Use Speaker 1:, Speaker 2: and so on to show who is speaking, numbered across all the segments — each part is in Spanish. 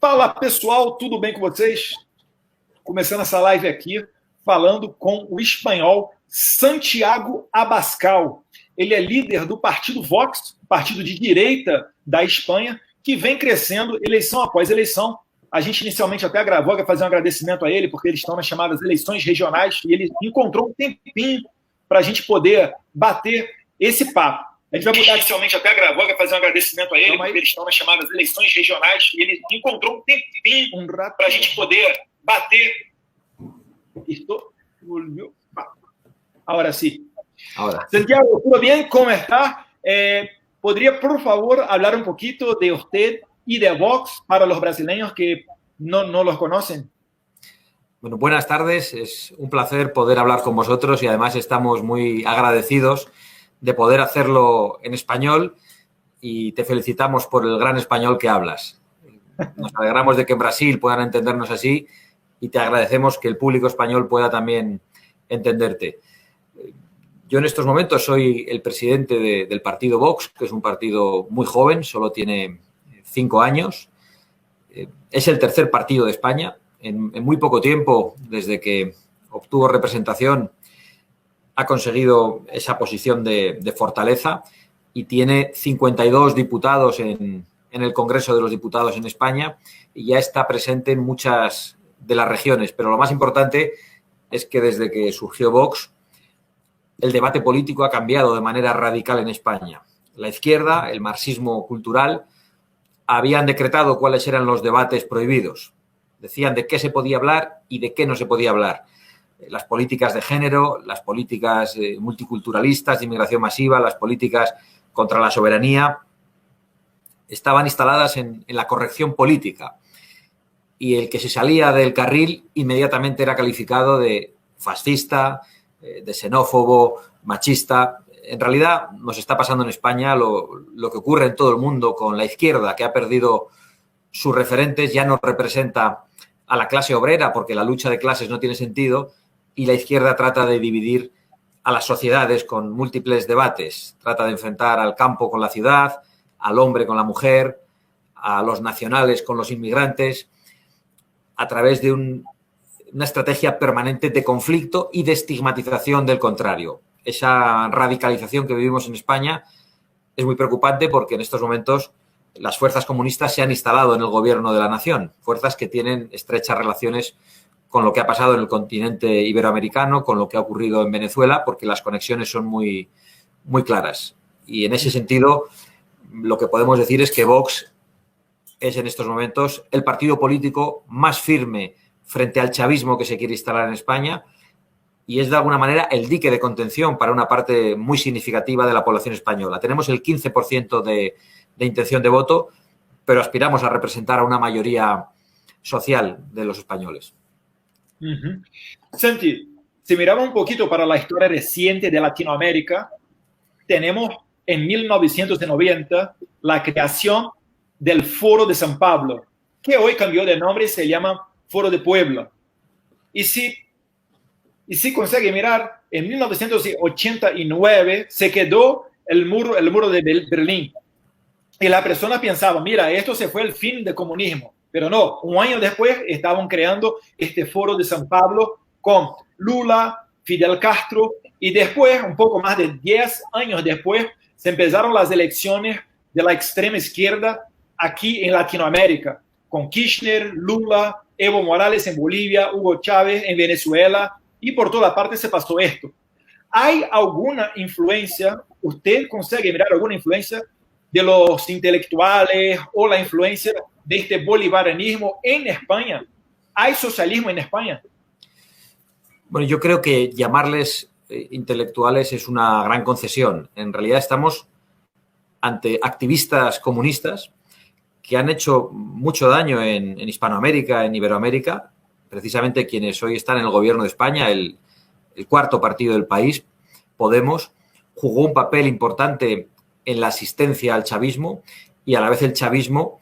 Speaker 1: Fala pessoal, tudo bem com vocês? Começando essa live aqui, falando com o espanhol Santiago Abascal. Ele é líder do partido Vox, partido de direita da Espanha, que vem crescendo eleição após eleição. A gente inicialmente até gravou, quer fazer um agradecimento a ele, porque eles estão nas chamadas eleições regionais, e ele encontrou um tempinho para a gente poder bater esse papo. A gente vai mudar inicialmente até gravou, quer fazer um agradecimento a ele, porque eles estão nas chamadas eleições regionais, e ele encontrou um tempinho para a gente poder bater. Ahora sí. Ahora. Santiago, ¿todo bien? ¿Cómo está? ¿Podría, por favor, hablar un poquito de usted y de Vox para los brasileños que no los conocen?
Speaker 2: Bueno, buenas tardes. Es un placer poder hablar con vosotros y además estamos muy agradecidos de poder hacerlo en español y te felicitamos por el gran español que hablas. Nos alegramos de que en Brasil puedan entendernos así y te agradecemos que el público español pueda también entenderte. Yo en estos momentos soy el presidente del partido Vox, que es un partido muy joven, solo tiene 5 años. Es el tercer partido de España. En muy poco tiempo, desde que obtuvo representación, ha conseguido esa posición de fortaleza y tiene 52 diputados en el Congreso de los Diputados en España y ya está presente en muchas de las regiones. Pero lo más importante es que desde que surgió Vox, el debate político ha cambiado de manera radical en España. La izquierda, el marxismo cultural, habían decretado cuáles eran los debates prohibidos. Decían de qué se podía hablar y de qué no se podía hablar. Las políticas de género, las políticas multiculturalistas de inmigración masiva, las políticas contra la soberanía, estaban instaladas en la corrección política. Y el que se salía del carril inmediatamente era calificado de fascista, de xenófobo, machista. En realidad nos está pasando en España lo que ocurre en todo el mundo con la izquierda, que ha perdido sus referentes, ya no representa a la clase obrera porque la lucha de clases no tiene sentido y la izquierda trata de dividir a las sociedades con múltiples debates. Trata de enfrentar al campo con la ciudad, al hombre con la mujer, a los nacionales con los inmigrantes, a través de una estrategia permanente de conflicto y de estigmatización del contrario. Esa radicalización que vivimos en España es muy preocupante porque en estos momentos las fuerzas comunistas se han instalado en el gobierno de la nación, fuerzas que tienen estrechas relaciones con lo que ha pasado en el continente iberoamericano, con lo que ha ocurrido en Venezuela, porque las conexiones son muy, muy claras. Y en ese sentido, lo que podemos decir es que Vox es en estos momentos el partido político más firme frente al chavismo que se quiere instalar en España y es de alguna manera el dique de contención para una parte muy significativa de la población española. Tenemos el 15% de intención de voto, pero aspiramos a representar a una mayoría social de los españoles.
Speaker 1: Santi, si miramos un poquito para la historia reciente de Latinoamérica, tenemos en 1990 la creación del Foro de San Pablo, que hoy cambió de nombre y se llama Foro de Puebla. Y si consigue mirar, en 1989 se quedó el muro de Berlín. Y la persona pensaba, mira, esto se fue el fin del comunismo. Pero no, un año después estaban creando este Foro de San Pablo con Lula, Fidel Castro, y después, un poco más de 10 años después, se empezaron las elecciones de la extrema izquierda aquí en Latinoamérica, con Kirchner, Lula, Evo Morales en Bolivia, Hugo Chávez en Venezuela, y por toda parte se pasó esto. ¿Hay alguna influencia, usted consigue mirar alguna influencia de los intelectuales o la influencia de este bolivarianismo en España? ¿Hay socialismo en España?
Speaker 2: Bueno, yo creo que llamarles intelectuales es una gran concesión. En realidad estamos ante activistas comunistas que han hecho mucho daño en Hispanoamérica, en Iberoamérica, precisamente quienes hoy están en el gobierno de España, el cuarto partido del país, Podemos, jugó un papel importante en la asistencia al chavismo y a la vez el chavismo,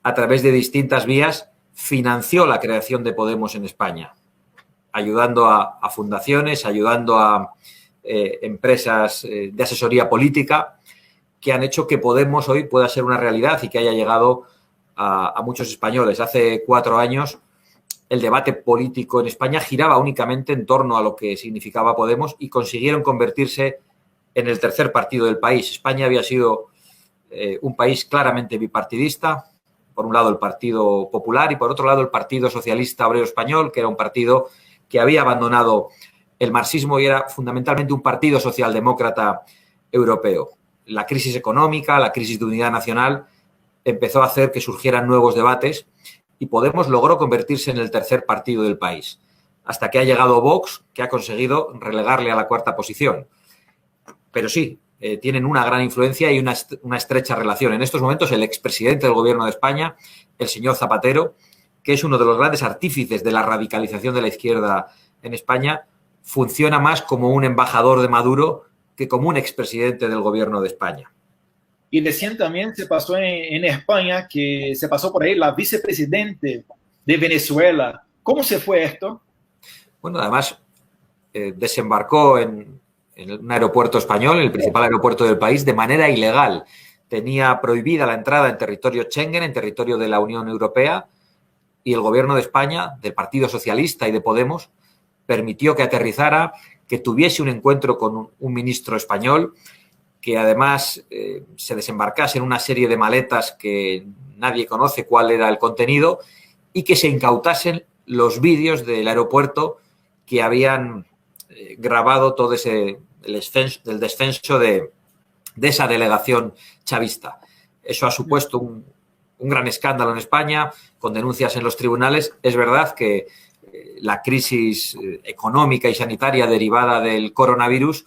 Speaker 2: a través de distintas vías, financió la creación de Podemos en España, ayudando a fundaciones, ayudando a empresas de asesoría política que han hecho que Podemos hoy pueda ser una realidad y que haya llegado a muchos españoles. Hace 4 años el debate político en España giraba únicamente en torno a lo que significaba Podemos y consiguieron convertirse en el tercer partido del país. España había sido un país claramente bipartidista. Por un lado el Partido Popular y por otro lado el Partido Socialista Obrero Español, que era un partido que había abandonado el marxismo y era fundamentalmente un partido socialdemócrata europeo. La crisis económica, la crisis de unidad nacional empezó a hacer que surgieran nuevos debates y Podemos logró convertirse en el tercer partido del país, hasta que ha llegado Vox, que ha conseguido relegarle a la cuarta posición. Pero sí, tienen una gran influencia y una estrecha relación. En estos momentos, el expresidente del Gobierno de España, el señor Zapatero, que es uno de los grandes artífices de la radicalización de la izquierda en España, funciona más como un embajador de Maduro que como un expresidente del Gobierno de España.
Speaker 1: Y recién también se pasó en España, que se pasó por ahí la vicepresidente de Venezuela. ¿Cómo se fue esto?
Speaker 2: Bueno, además desembarcó en un aeropuerto español, el principal aeropuerto del país, de manera ilegal. Tenía prohibida la entrada en territorio Schengen, en territorio de la Unión Europea, y el Gobierno de España, del Partido Socialista y de Podemos, permitió que aterrizara, que tuviese un encuentro con un ministro español, que además se desembarcase en una serie de maletas que nadie conoce cuál era el contenido y que se incautasen los vídeos del aeropuerto que habían grabado todo el descenso de esa delegación chavista. Eso ha supuesto un gran escándalo en España, con denuncias en los tribunales. Es verdad que la crisis económica y sanitaria derivada del coronavirus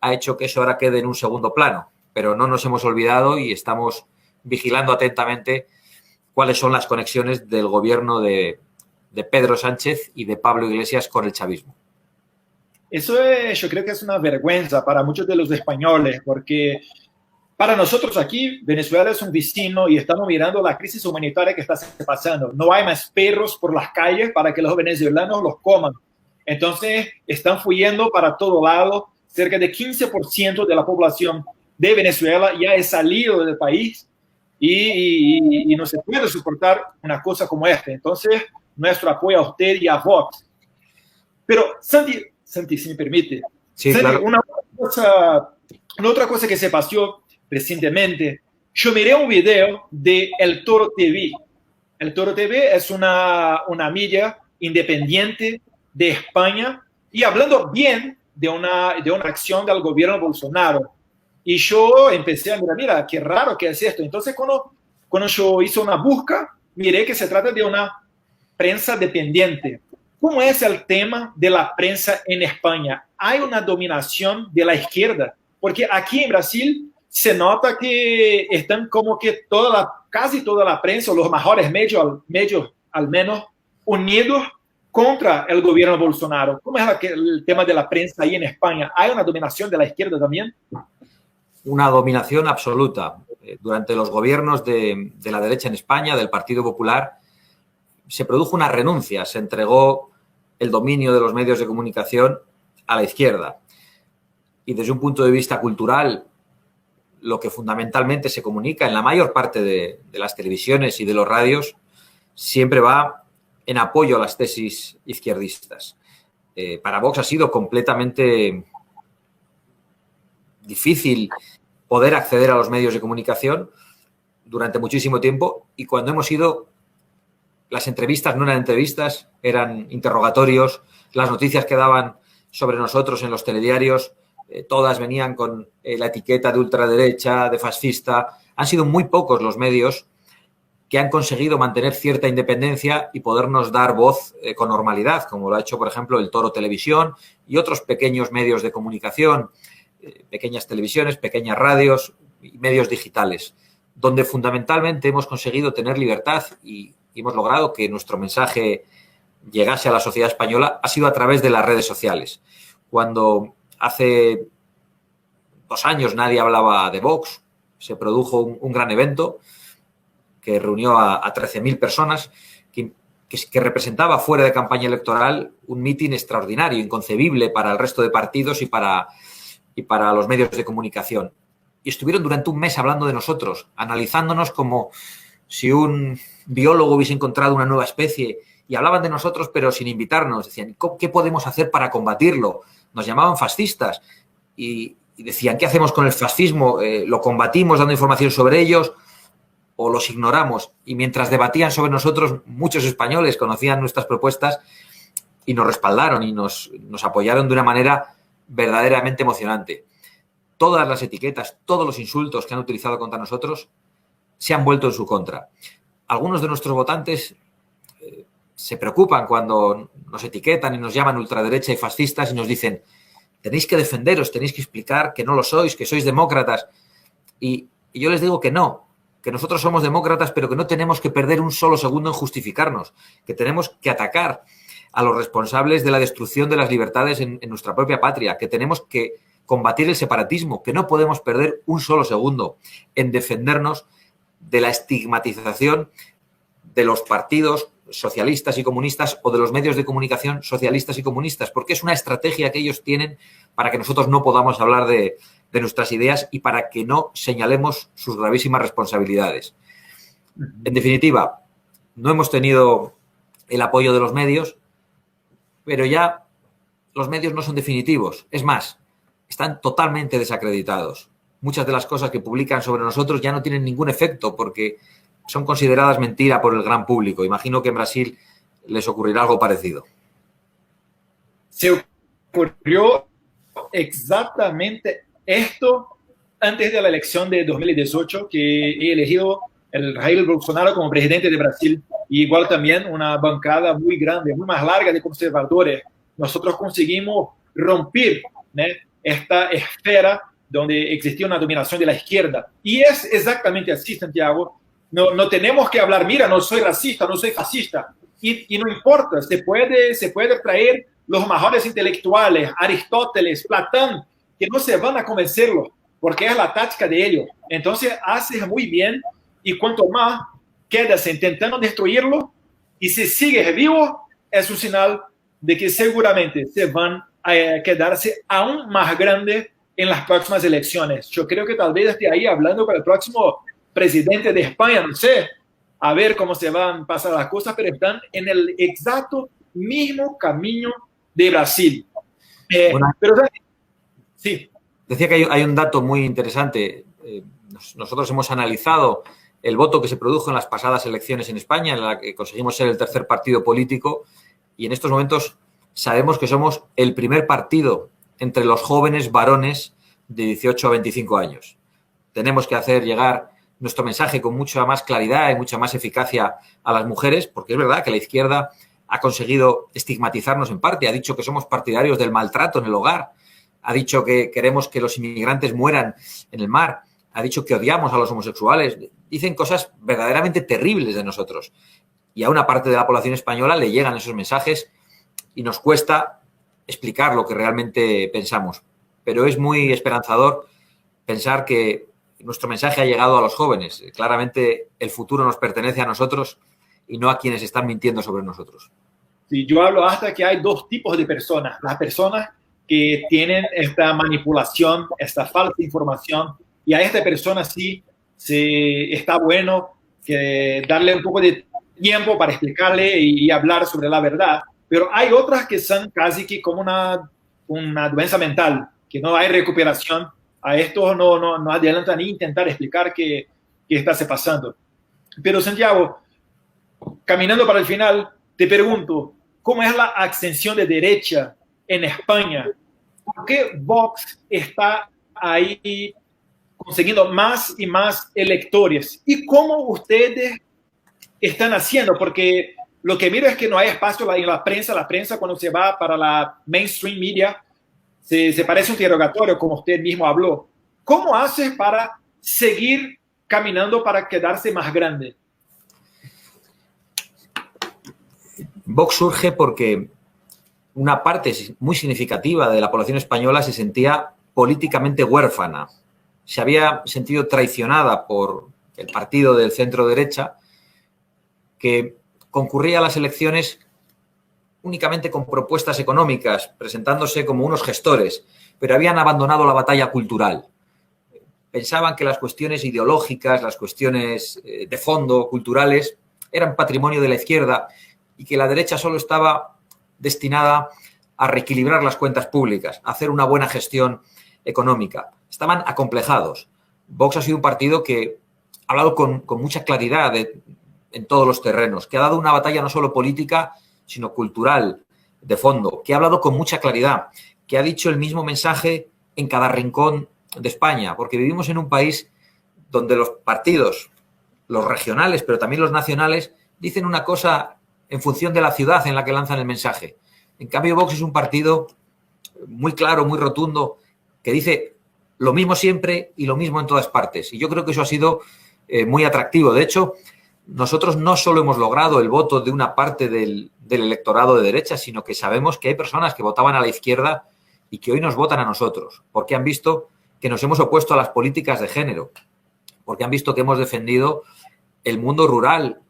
Speaker 2: ha hecho que eso ahora quede en un segundo plano, pero no nos hemos olvidado y estamos vigilando atentamente cuáles son las conexiones del gobierno de Pedro Sánchez y de Pablo Iglesias con el chavismo.
Speaker 1: Eso yo creo que es una vergüenza para muchos de los españoles, porque para nosotros aquí, Venezuela es un vecino y estamos mirando la crisis humanitaria que está pasando. No hay más perros por las calles para que los venezolanos los coman. Entonces, están fluyendo para todo lado. Cerca de 15% de la población de Venezuela ya ha salido del país y no se puede soportar una cosa como esta. Entonces, nuestro apoyo a usted y a Vox. Pero, Santi, si me permite,
Speaker 2: sí,
Speaker 1: Santi,
Speaker 2: claro.
Speaker 1: una otra cosa que se pasó recientemente, yo miré un video de El Toro TV. El Toro TV es una media independiente de España y hablando bien de una acción del gobierno Bolsonaro. Y yo empecé a mirar, mira, qué raro que es esto. Entonces, cuando yo hice una búsqueda, miré que se trata de una prensa dependiente. ¿Cómo es el tema de la prensa en España? ¿Hay una dominación de la izquierda? Porque aquí en Brasil se nota que están como que casi toda la prensa, o los mejores medios al menos, unidos contra el gobierno Bolsonaro. ¿Cómo es el tema de la prensa ahí en España? ¿Hay una dominación de la izquierda también?
Speaker 2: Una dominación absoluta. Durante los gobiernos de la derecha en España, del Partido Popular, se produjo una renuncia, se entregó el dominio de los medios de comunicación a la izquierda. Y desde un punto de vista cultural, lo que fundamentalmente se comunica en la mayor parte de las televisiones y de los radios siempre va en apoyo a las tesis izquierdistas. Para Vox ha sido completamente difícil poder acceder a los medios de comunicación durante muchísimo tiempo y cuando hemos ido, las entrevistas no eran entrevistas, eran interrogatorios, las noticias que daban sobre nosotros en los telediarios, todas venían con la etiqueta de ultraderecha, de fascista. Han sido muy pocos los medios que han conseguido mantener cierta independencia y podernos dar voz con normalidad, como lo ha hecho, por ejemplo, el Toro Televisión y otros pequeños medios de comunicación, pequeñas televisiones, pequeñas radios y medios digitales, donde fundamentalmente hemos conseguido tener libertad y hemos logrado que nuestro mensaje llegase a la sociedad española ha sido a través de las redes sociales. Cuando hace 2 años nadie hablaba de Vox, se produjo un gran evento que reunió a 13.000 personas, que representaba fuera de campaña electoral un mitin extraordinario, inconcebible para el resto de partidos y para los medios de comunicación. Y estuvieron durante un mes hablando de nosotros, analizándonos como si un biólogo hubiese encontrado una nueva especie, y hablaban de nosotros pero sin invitarnos, decían, ¿qué podemos hacer para combatirlo? Nos llamaban fascistas y decían, ¿qué hacemos con el fascismo? ¿Lo combatimos dando información sobre ellos o los ignoramos? Y mientras debatían sobre nosotros, muchos españoles conocían nuestras propuestas y nos respaldaron y nos apoyaron de una manera verdaderamente emocionante. Todas las etiquetas, todos los insultos que han utilizado contra nosotros se han vuelto en su contra. Algunos de nuestros votantes se preocupan cuando nos etiquetan y nos llaman ultraderecha y fascistas y nos dicen, tenéis que defenderos, tenéis que explicar que no lo sois, que sois demócratas. Y yo les digo que no, que nosotros somos demócratas, pero que no tenemos que perder un solo segundo en justificarnos, que tenemos que atacar a los responsables de la destrucción de las libertades en nuestra propia patria, que tenemos que combatir el separatismo, que no podemos perder un solo segundo en defendernos de la estigmatización de los partidos socialistas y comunistas o de los medios de comunicación socialistas y comunistas, porque es una estrategia que ellos tienen para que nosotros no podamos hablar de nuestras ideas y para que no señalemos sus gravísimas responsabilidades. En definitiva, no hemos tenido el apoyo de los medios, pero ya los medios no son definitivos. Es más, están totalmente desacreditados. Muchas de las cosas que publican sobre nosotros ya no tienen ningún efecto porque son consideradas mentira por el gran público. Imagino que en Brasil les ocurrirá algo parecido.
Speaker 1: Se ocurrió exactamente esto antes de la elección de 2018, que he elegido el Jair Bolsonaro como presidente de Brasil, y igual también una bancada muy grande, muy más larga de conservadores. Nosotros conseguimos romper, ¿no?, esta esfera donde existía una dominación de la izquierda. Y es exactamente así, Santiago. No tenemos que hablar, mira, no soy racista, no soy fascista. Y no importa, se puede traer los mejores intelectuales, Aristóteles, Platón, que no se van a convencerlos, porque es la táctica de ellos. Entonces, haces muy bien, y cuanto más quedas intentando destruirlo, y si sigues vivo, es un señal de que seguramente se van a quedarse aún más grandes en las próximas elecciones. Yo creo que tal vez esté ahí hablando para el próximo presidente de España, no sé, a ver cómo se van a pasar las cosas, pero están en el exacto mismo camino de Brasil. Pero sí.
Speaker 2: Decía que hay un dato muy interesante. Nosotros hemos analizado el voto que se produjo en las pasadas elecciones en España, en la que conseguimos ser el tercer partido político, y en estos momentos sabemos que somos el primer partido entre los jóvenes varones de 18 a 25 años. Tenemos que hacer llegar nuestro mensaje con mucha más claridad y mucha más eficacia a las mujeres, porque es verdad que la izquierda ha conseguido estigmatizarnos en parte, ha dicho que somos partidarios del maltrato en el hogar, ha dicho que queremos que los inmigrantes mueran en el mar, ha dicho que odiamos a los homosexuales, dicen cosas verdaderamente terribles de nosotros. Y a una parte de la población española le llegan esos mensajes y nos cuesta explicar lo que realmente pensamos. Pero es muy esperanzador pensar que nuestro mensaje ha llegado a los jóvenes. Claramente el futuro nos pertenece a nosotros y no a quienes están mintiendo sobre nosotros.
Speaker 1: Sí, yo hablo hasta que hay dos tipos de personas. Las personas que tienen esta manipulación, esta falsa información, y a esta persona sí está bueno que darle un poco de tiempo para explicarle y hablar sobre la verdad. Pero hay otras que son casi que como una doença mental, que no hay recuperación. A esto no adelanta ni intentar explicar qué está se pasando. Pero, Santiago, caminando para el final, te pregunto, ¿cómo es la ascensión de derecha en España? ¿Por qué Vox está ahí consiguiendo más y más electores? ¿Y cómo ustedes están haciendo? Porque lo que miro es que no hay espacio en la prensa cuando se va para la mainstream media, se parece un interrogatorio, como usted mismo habló. ¿Cómo haces para seguir caminando para quedarse más grande?
Speaker 2: Vox surge porque una parte muy significativa de la población española se sentía políticamente huérfana. Se había sentido traicionada por el partido del centro-derecha, que concurría a las elecciones únicamente con propuestas económicas, presentándose como unos gestores, pero habían abandonado la batalla cultural. pensaban que las cuestiones ideológicas, las cuestiones de fondo, culturales, eran patrimonio de la izquierda y que la derecha solo estaba destinada a reequilibrar las cuentas públicas, a hacer una buena gestión económica. Estaban acomplejados. Vox ha sido un partido que ha hablado con mucha claridad en todos los terrenos, que ha dado una batalla no solo política, sino cultural, de fondo, que ha hablado con mucha claridad, que ha dicho el mismo mensaje en cada rincón de España, porque vivimos en un país donde los partidos, los regionales, pero también los nacionales, dicen una cosa en función de la ciudad en la que lanzan el mensaje. En cambio, Vox es un partido muy claro, muy rotundo, que dice lo mismo siempre y lo mismo en todas partes. Y yo creo que eso ha sido muy atractivo. De hecho, nosotros no solo hemos logrado el voto de una parte del electorado de derecha, sino que sabemos que hay personas que votaban a la izquierda y que hoy nos votan a nosotros, porque han visto que nos hemos opuesto a las políticas de género, porque han visto que hemos defendido el mundo rural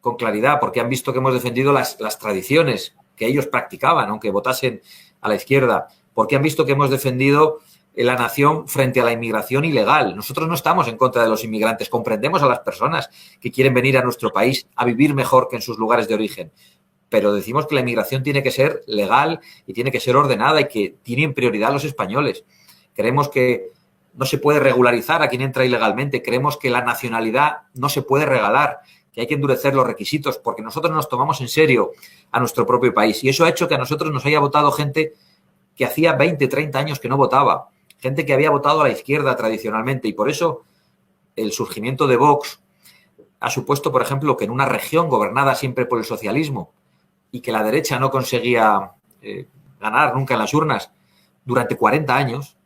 Speaker 2: con claridad, porque han visto que hemos defendido las tradiciones que ellos practicaban, aunque votasen a la izquierda, porque han visto que hemos defendido la nación frente a la inmigración ilegal. Nosotros no estamos en contra de los inmigrantes, comprendemos a las personas que quieren venir a nuestro país a vivir mejor que en sus lugares de origen, pero decimos que la inmigración tiene que ser legal y tiene que ser ordenada y que tienen prioridad los españoles. Creemos que no se puede regularizar a quien entra ilegalmente, creemos que la nacionalidad no se puede regalar, que hay que endurecer los requisitos, porque nosotros nos tomamos en serio a nuestro propio país. Y eso ha hecho que a nosotros nos haya votado gente que hacía 20, 30 años que no votaba, gente que había votado a la izquierda tradicionalmente. Y por eso el surgimiento de Vox ha supuesto, por ejemplo, que en una región gobernada siempre por el socialismo y que la derecha no conseguía ganar nunca en las urnas durante 40 años,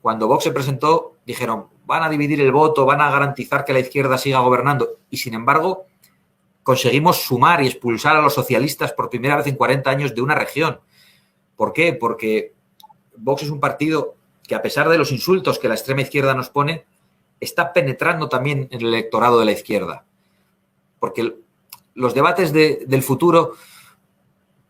Speaker 2: cuando Vox se presentó, dijeron, van a dividir el voto, van a garantizar que la izquierda siga gobernando. Y, sin embargo, conseguimos sumar y expulsar a los socialistas por primera vez en 40 años de una región. ¿Por qué? Porque Vox es un partido que, a pesar de los insultos que la extrema izquierda nos pone, está penetrando también en el electorado de la izquierda. Porque los debates del futuro,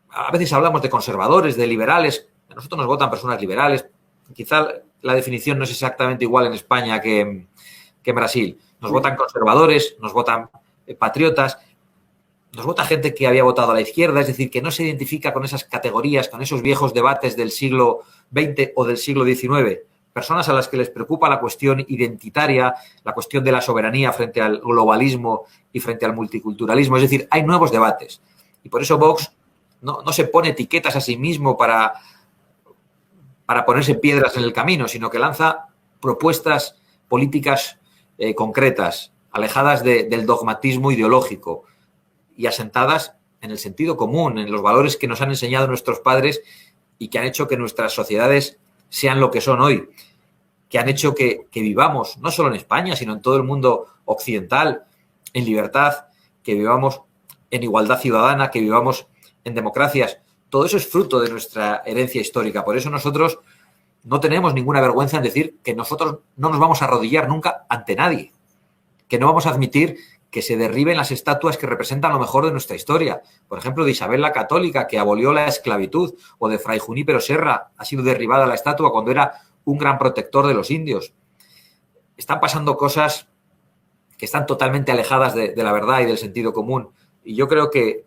Speaker 2: a veces hablamos de conservadores, de liberales. A nosotros nos votan personas liberales. Quizá la definición no es exactamente igual en España que en Brasil. Nos votan conservadores, nos votan patriotas, nos vota gente que había votado a la izquierda, es decir, que no se identifica con esas categorías, con esos viejos debates del siglo XX o del siglo XIX. Personas a las que les preocupa la cuestión identitaria, la cuestión de la soberanía frente al globalismo y frente al multiculturalismo. Es decir, hay nuevos debates. Y por eso Vox no se pone etiquetas a sí mismo para ponerse piedras en el camino, sino que lanza propuestas políticas concretas, alejadas del dogmatismo ideológico y asentadas en el sentido común, en los valores que nos han enseñado nuestros padres y que han hecho que nuestras sociedades sean lo que son hoy, que han hecho que vivamos, no solo en España, sino en todo el mundo occidental, en libertad, que vivamos en igualdad ciudadana, que vivamos en democracias. Todo eso es fruto de nuestra herencia histórica. Por eso nosotros no tenemos ninguna vergüenza en decir que nosotros no nos vamos a arrodillar nunca ante nadie, que no vamos a admitir que se derriben las estatuas que representan lo mejor de nuestra historia. Por ejemplo, de Isabel la Católica, que abolió la esclavitud, o de Fray Junípero Serra, ha sido derribada la estatua cuando era un gran protector de los indios. Están pasando cosas que están totalmente alejadas de la verdad y del sentido común. Y yo creo que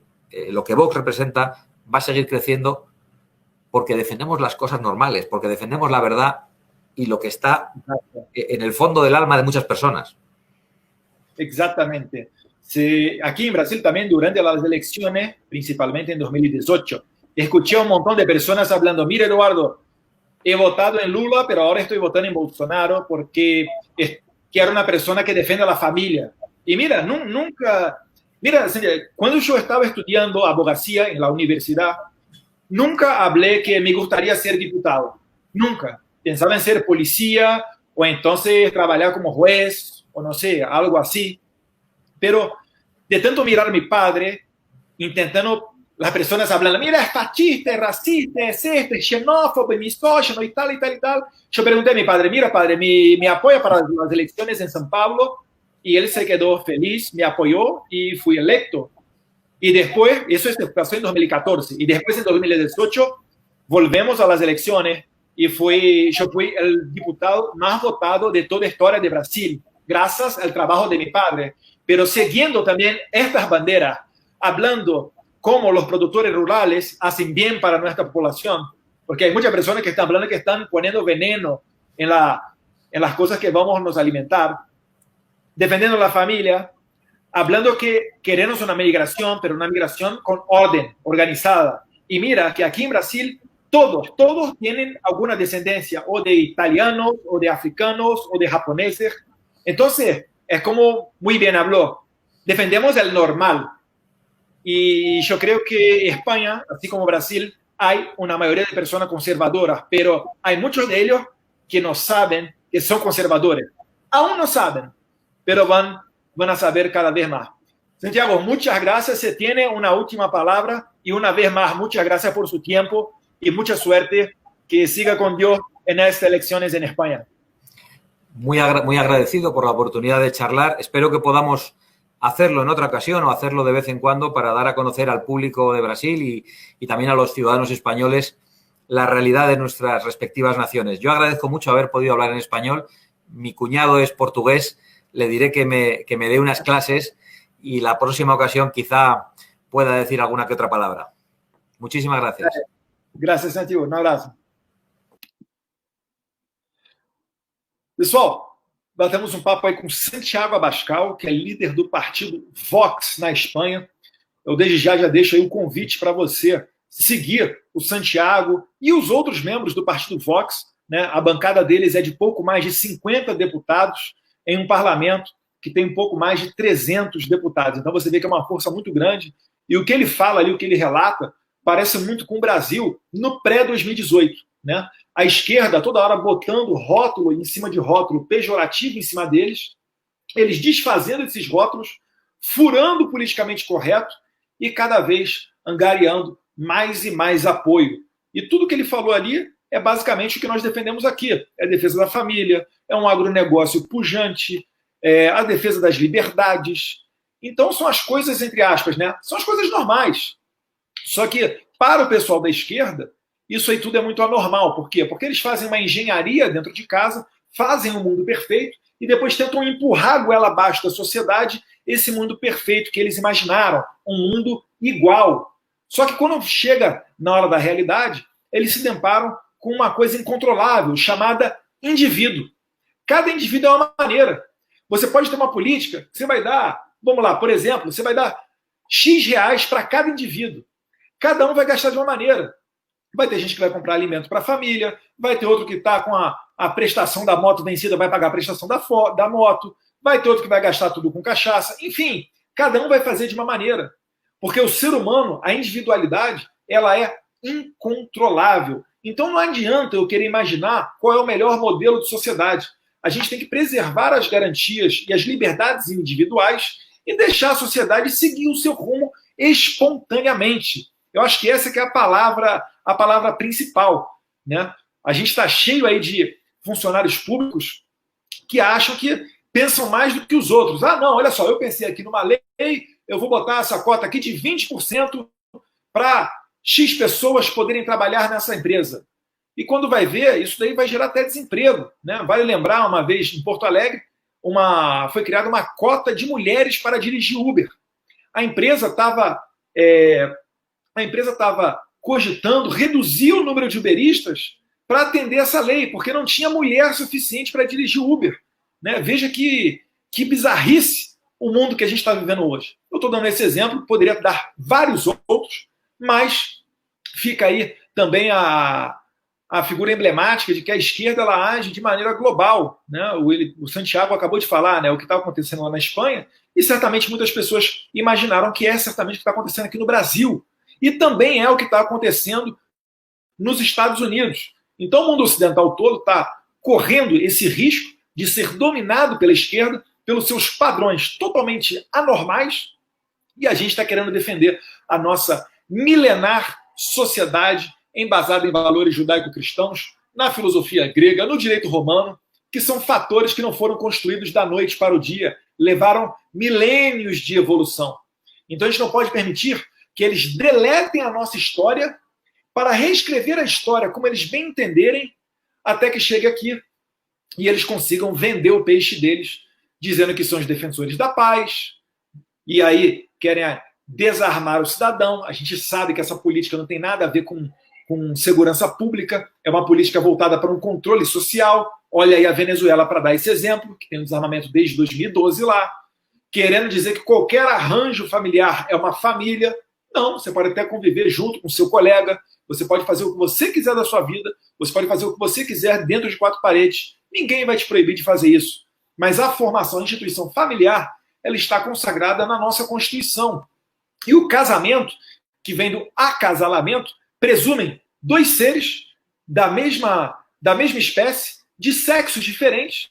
Speaker 2: lo que Vox representa va a seguir creciendo porque defendemos las cosas normales, porque defendemos la verdad y lo que está en el fondo del alma de muchas personas.
Speaker 1: Exactamente. Sí, aquí en Brasil también durante las elecciones, principalmente en 2018, escuché a un montón de personas hablando, mira Eduardo, he votado en Lula, pero ahora estoy votando en Bolsonaro porque quiero una persona que defienda a la familia. Y mira, nunca, mira, cuando yo estaba estudiando abogacía en la universidad, nunca hablé que me gustaría ser diputado, nunca. Pensaba en ser policía o entonces trabajar como juez, o no sé, algo así. Pero de tanto mirar a mi padre, intentando, las personas hablando, mira, es fascista, es racista, es esto, es xenófobo, es misógino y tal, y tal, y tal. Yo pregunté a mi padre, mira, padre, ¿me apoya para las elecciones en São Paulo? Y él se quedó feliz, me apoyó y fui electo. Y después, eso pasó en 2014, y después en 2018 volvemos a las elecciones y yo fui el diputado más votado de toda la historia de Brasil, gracias al trabajo de mi padre. Pero siguiendo también estas banderas, hablando cómo los productores rurales hacen bien para nuestra población, porque hay muchas personas que están hablando que están poniendo veneno en las cosas que vamos a nos alimentar, defendiendo la familia, hablando que queremos una migración, pero una migración con orden, organizada. Y mira que aquí en Brasil todos tienen alguna descendencia, o de italianos, o de africanos, o de japoneses. Entonces, es como muy bien habló, defendemos el normal. Y yo creo que España, así como Brasil, hay una mayoría de personas conservadoras, pero hay muchos de ellos que no saben que son conservadores. Aún no saben, pero van a saber cada vez más. Santiago, muchas gracias. Se tiene una última palabra y una vez más, muchas gracias por su tiempo y mucha suerte. Que siga con Dios en estas elecciones en España.
Speaker 2: Muy agradecido por la oportunidad de charlar. Espero que podamos hacerlo en otra ocasión o hacerlo de vez en cuando para dar a conocer al público de Brasil y también a los ciudadanos españoles la realidad de nuestras respectivas naciones. Yo agradezco mucho haber podido hablar en español. Mi cuñado es portugués. Le diré que me dé unas clases y la próxima ocasión quizá pueda decir alguna que otra palabra. Muchísimas gracias.
Speaker 1: Gracias, Santiago. Un abrazo. Pessoal, batemos papo aí com Santiago Abascal, que é líder do partido Vox na Espanha. Eu desde já deixo aí o convite para você seguir o Santiago e os outros membros do partido Vox, né? A bancada deles é de pouco mais de 50 deputados em um parlamento que tem um pouco mais de 300 deputados. Então você vê que é uma força muito grande. E o que ele fala ali, o que ele relata, parece muito com o Brasil no pré-2018, né? A esquerda toda hora botando rótulo em cima de rótulo pejorativo em cima deles, eles desfazendo esses rótulos, furando o politicamente correto e cada vez angariando mais e mais apoio. E tudo que ele falou ali é basicamente o que nós defendemos aqui. É a defesa da família, é um agronegócio pujante, é a defesa das liberdades. Então são as coisas, entre aspas, né? São as coisas normais. Só que para o pessoal da esquerda, isso aí tudo é muito anormal. Por quê? Porque eles fazem uma engenharia dentro de casa, fazem um mundo perfeito e depois tentam empurrar goela abaixo da sociedade esse mundo perfeito que eles imaginaram, um mundo igual. Só que quando chega na hora da realidade, eles se deparam com uma coisa incontrolável, chamada indivíduo. Cada indivíduo é uma maneira. Você pode ter uma política, você vai dar, vamos lá, por exemplo, você vai dar X reais para cada indivíduo. Cada um vai gastar de uma maneira. Vai ter gente que vai comprar alimento para a família, vai ter outro que está com a prestação da moto vencida, vai pagar a prestação da moto, vai ter outro que vai gastar tudo com cachaça. Enfim, cada um vai fazer de uma maneira. Porque o ser humano, a individualidade, ela é incontrolável. Então não adianta eu querer imaginar qual é o melhor modelo de sociedade. A gente tem que preservar as garantias e as liberdades individuais e deixar a sociedade seguir o seu rumo espontaneamente. Eu acho que essa que é a palavra principal, né? A gente está cheio aí de funcionários públicos que acham que pensam mais do que os outros. Ah, não, olha só, eu pensei aqui numa lei, eu vou botar essa cota aqui de 20% para X pessoas poderem trabalhar nessa empresa. E quando vai ver, isso daí vai gerar até desemprego, né? Vale lembrar, uma vez em Porto Alegre, foi criada uma cota de mulheres para dirigir Uber. A empresa estava cogitando reduzir o número de uberistas para atender essa lei, porque não tinha mulher suficiente para dirigir Uber, né? Veja que bizarrice o mundo que a gente está vivendo hoje. Eu estou dando esse exemplo, poderia dar vários outros, mas fica aí também a figura emblemática de que a esquerda ela age de maneira global, né? O Santiago acabou de falar, né, o que está acontecendo lá na Espanha, e certamente muitas pessoas imaginaram que é certamente o que está acontecendo aqui no Brasil. E também é o que está acontecendo nos Estados Unidos. Então o mundo ocidental todo está correndo esse risco de ser dominado pela esquerda, pelos seus padrões totalmente anormais, e a gente está querendo defender a nossa milenar sociedade embasada em valores judaico-cristãos, na filosofia grega, no direito romano, que são fatores que não foram construídos da noite para o dia, levaram milênios de evolução. Então a gente não pode permitir que eles deletem a nossa história para reescrever a história como eles bem entenderem até que chegue aqui e eles consigam vender o peixe deles, dizendo que são os defensores da paz, e aí querem desarmar o cidadão. A gente sabe que essa política não tem nada a ver com segurança pública, é uma política voltada para um controle social. Olha aí a Venezuela para dar esse exemplo, que tem um desarmamento desde 2012 lá, querendo dizer que qualquer arranjo familiar é uma família. Não, você pode até conviver junto com seu colega, você pode fazer o que você quiser da sua vida, você pode fazer o que você quiser dentro de 4 paredes, ninguém vai te proibir de fazer isso. Mas a formação, a instituição familiar, ela está consagrada na nossa Constituição. E o casamento, que vem do acasalamento, presumem 2 seres da mesma espécie, de sexos diferentes,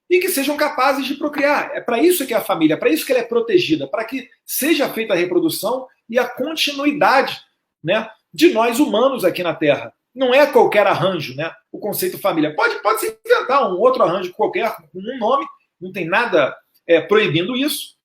Speaker 1: e que sejam capazes de procriar. É para isso que é a família, é para isso que ela é protegida, para que seja feita a reprodução e a continuidade, né, de nós humanos aqui na Terra. Não é qualquer arranjo, né, o conceito família. Pode se inventar um outro arranjo qualquer, com um nome, não tem nada proibindo isso,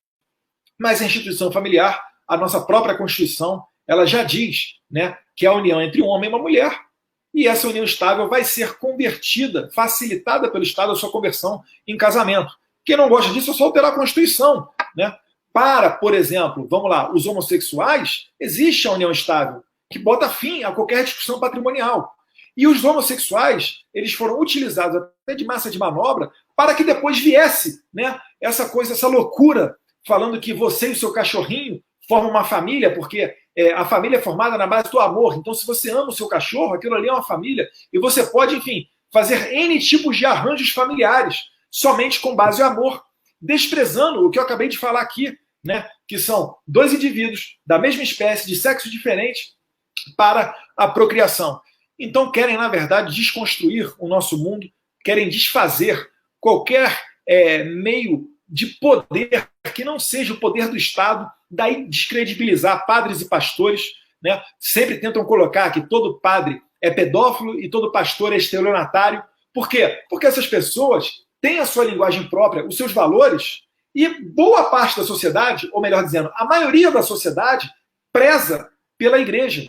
Speaker 1: mas a instituição familiar, a nossa própria Constituição, ela já diz, né, que é a união entre um homem e uma mulher, e essa união estável vai ser convertida, facilitada pelo Estado, a sua conversão em casamento. Quem não gosta disso é só alterar a Constituição, né? Para, por exemplo, vamos lá, os homossexuais, existe a união estável, que bota fim a qualquer discussão patrimonial. E os homossexuais, eles foram utilizados até de massa de manobra para que depois viesse, né, essa coisa, essa loucura, falando que você e o seu cachorrinho formam uma família, porque a família é formada na base do amor. Então, se você ama o seu cachorro, aquilo ali é uma família. E você pode, enfim, fazer N tipos de arranjos familiares, somente com base no amor, desprezando o que eu acabei de falar aqui, né, que são 2 indivíduos da mesma espécie, de sexo diferente, para a procriação. Então, querem, na verdade, desconstruir o nosso mundo, querem desfazer qualquer meio de poder que não seja o poder do Estado, daí descredibilizar padres e pastores, né? Sempre tentam colocar que todo padre é pedófilo e todo pastor é estelionatário. Por quê? Porque essas pessoas têm a sua linguagem própria, os seus valores, e boa parte da sociedade, ou melhor dizendo, a maioria da sociedade, preza pela igreja.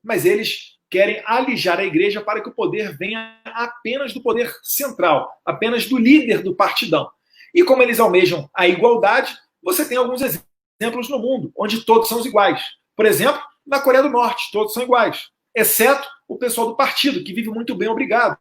Speaker 1: Mas eles querem alijar a igreja para que o poder venha apenas do poder central, apenas do líder do partidão. E como eles almejam a igualdade, você tem alguns exemplos no mundo, onde todos são iguais. Por exemplo, na Coreia do Norte, todos são iguais, exceto o pessoal do partido, que vive muito bem, obrigado.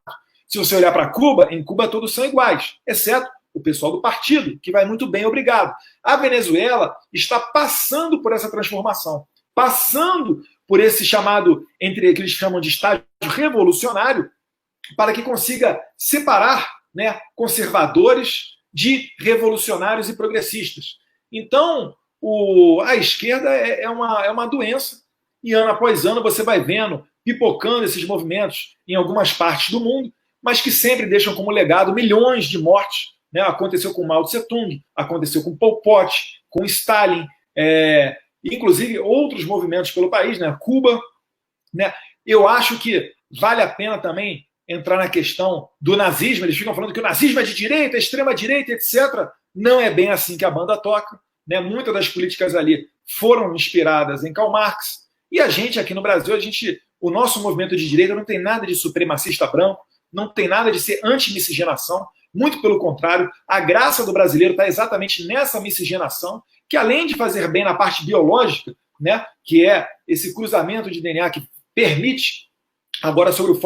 Speaker 1: Se você olhar para Cuba, em Cuba todos são iguais, exceto o pessoal do partido, que vai muito bem, obrigado. A Venezuela está passando por essa transformação, passando por esse chamado, entre que eles chamam de estágio revolucionário, para que consiga separar, né, conservadores de revolucionários e progressistas. Então, a esquerda é uma doença, e ano após ano você vai vendo, pipocando esses movimentos em algumas partes do mundo, mas que sempre deixam como legado milhões de mortes, né? Aconteceu com Mao Tse-tung, aconteceu com Pol Pot, com Stalin, inclusive outros movimentos pelo país, né? Cuba, né? Eu acho que vale a pena também entrar na questão do nazismo. Eles ficam falando que o nazismo é de direita, extrema-direita, etc. Não é bem assim que a banda toca, né? Muitas das políticas ali foram inspiradas em Karl Marx, e a gente aqui no Brasil, o nosso movimento de direita não tem nada de supremacista branco, não tem nada de ser anti-miscigenação, muito pelo contrário, a graça do brasileiro está exatamente nessa miscigenação, que além de fazer bem na parte biológica, né, que é esse cruzamento de DNA que permite, agora sobre o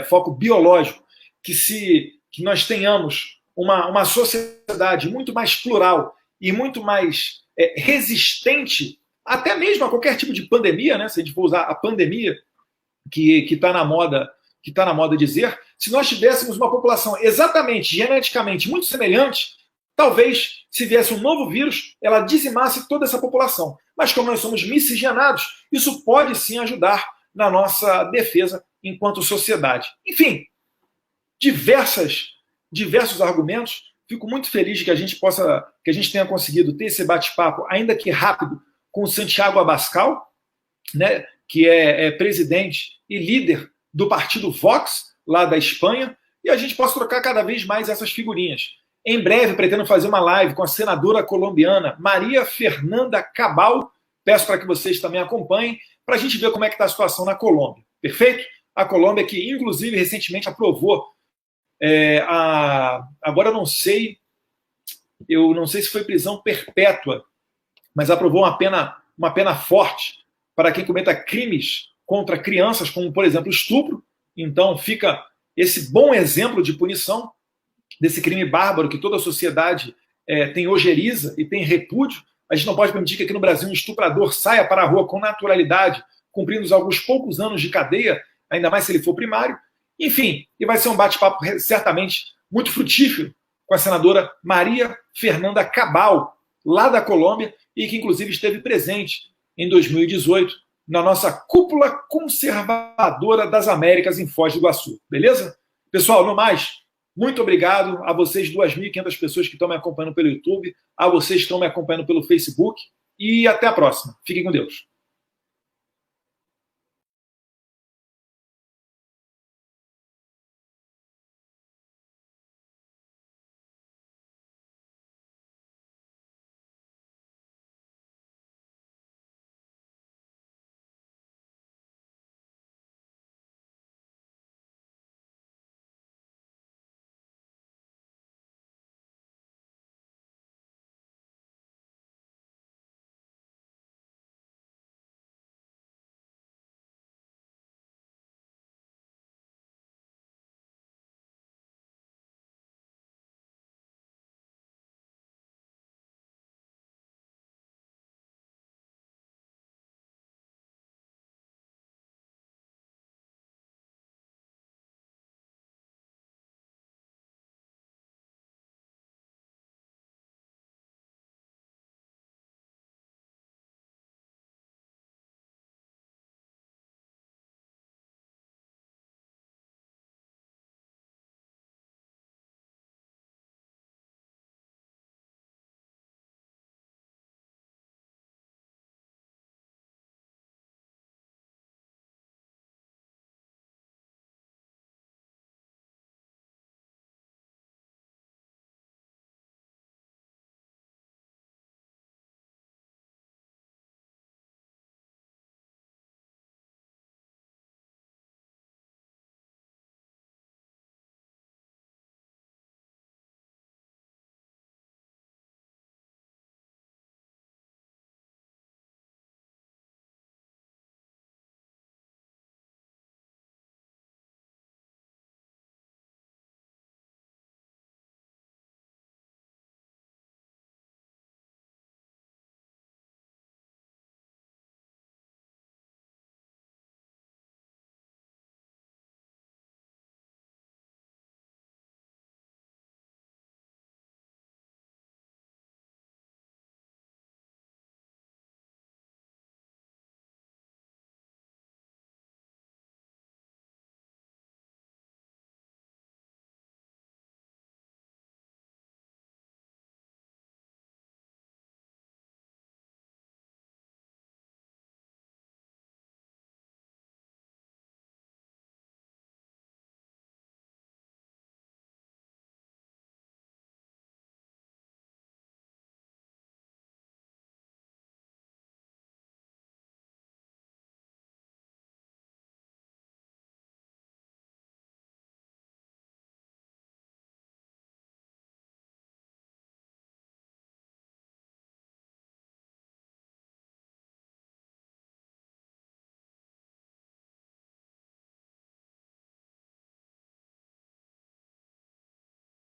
Speaker 1: foco biológico, que nós tenhamos uma sociedade muito mais plural e muito mais resistente, até mesmo a qualquer tipo de pandemia, né, se a gente for usar a pandemia, que está na moda dizer, se nós tivéssemos uma população exatamente, geneticamente muito semelhante, talvez, se viesse um novo vírus, ela dizimasse toda essa população. Mas como nós somos miscigenados, isso pode sim ajudar na nossa defesa enquanto sociedade. Enfim, diversos argumentos. Fico muito feliz de que a gente tenha conseguido ter esse bate-papo, ainda que rápido, com o Santiago Abascal, né, que é presidente e líder do partido Vox, lá da Espanha, e a gente possa trocar cada vez mais essas figurinhas. Em breve, pretendo fazer uma live com a senadora colombiana Maria Fernanda Cabal. Peço para que vocês também acompanhem, para a gente ver como é que está a situação na Colômbia. Perfeito? a Colômbia, que inclusive recentemente aprovou, agora eu não sei se foi prisão perpétua, mas aprovou uma pena forte para quem cometa crimes contra crianças, como, por exemplo, estupro. Então fica esse bom exemplo de punição desse crime bárbaro que toda a sociedade tem ojeriza e tem repúdio. A gente não pode permitir que aqui no Brasil um estuprador saia para a rua com naturalidade, cumprindo alguns poucos anos de cadeia, ainda mais se ele for primário. Enfim, e vai ser um bate-papo certamente muito frutífero com a senadora Maria Fernanda Cabal, lá da Colômbia, e que inclusive esteve presente em 2018 na nossa cúpula conservadora das Américas em Foz do Iguaçu. Beleza? Pessoal, no mais, muito obrigado a vocês, 2.500 pessoas que estão me acompanhando pelo YouTube, a vocês que estão me acompanhando pelo Facebook, e até a próxima. Fiquem com Deus.